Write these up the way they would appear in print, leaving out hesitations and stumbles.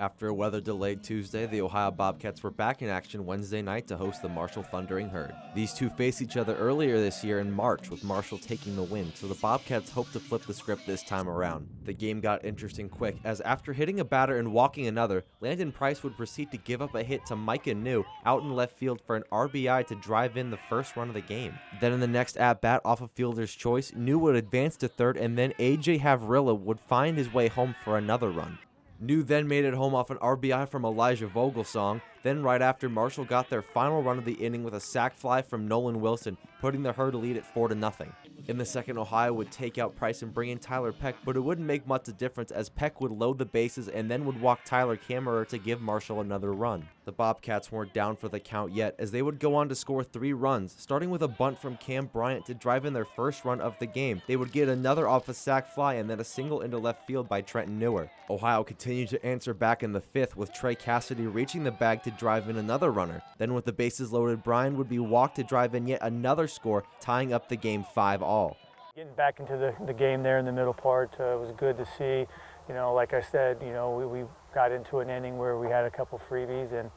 After a weather-delayed Tuesday, the Ohio Bobcats were back in action Wednesday night to host the Marshall Thundering Herd. These two faced each other earlier this year in March, with Marshall taking the win, so the Bobcats hope to flip the script this time around. The game got interesting quick, as after hitting a batter and walking another, Landon Price would proceed to give up a hit to Micah New out in left field for an RBI to drive in the first run of the game. Then in the next at-bat off of fielder's choice, New would advance to third, and then A.J. Havrilla would find his way home for another run. New then made it home off an RBI from Elijah Vogelsong. Then right after, Marshall got their final run of the inning with a sac fly from Nolan Wilson, putting the Herd lead at 4-0. In the second, Ohio would take out Price and bring in Tyler Peck, but it wouldn't make much of a difference as Peck would load the bases and then would walk Tyler Kammerer to give Marshall another run. The Bobcats weren't down for the count yet, as they would go on to score 3 runs, starting with a bunt from Cam Bryant to drive in their first run of the game. They would get another off a sac fly and then a single into left field by Trenton Newer. Ohio continued to answer back in the 5th, with Trey Cassidy reaching the bag to drive in another runner. Then with the bases loaded, Bryan would be walked to drive in yet another score, tying up the game 5-all. Getting back into the game there in the middle part was good to see. You know, like I said, you know, we got into an inning where we had a couple freebies, and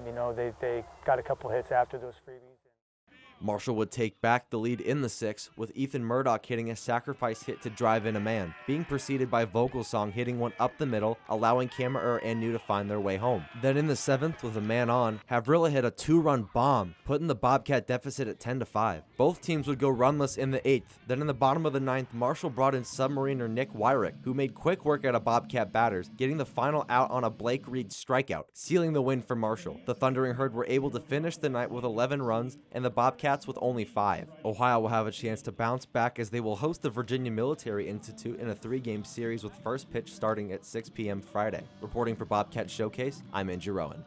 you know, they got a couple hits after those freebies. Marshall would take back the lead in the 6th, with Ethan Murdoch hitting a sacrifice hit to drive in a man, being preceded by Vogelsong hitting one up the middle, allowing Kammerer and New to find their way home. Then in the 7th, with a man on, Havrilla hit a 2-run bomb, putting the Bobcat deficit at 10-5. Both teams would go runless in the 8th. Then in the bottom of the 9th, Marshall brought in submariner Nick Wyrick, who made quick work out of Bobcat batters, getting the final out on a Blake Reed strikeout, sealing the win for Marshall. The Thundering Herd were able to finish the night with 11 runs, and the Bobcats with only 5. Ohio will have a chance to bounce back as they will host the Virginia Military Institute in a 3-game series with first pitch starting at 6 p.m. Friday. Reporting for Bobcat Showcase, I'm Rowan.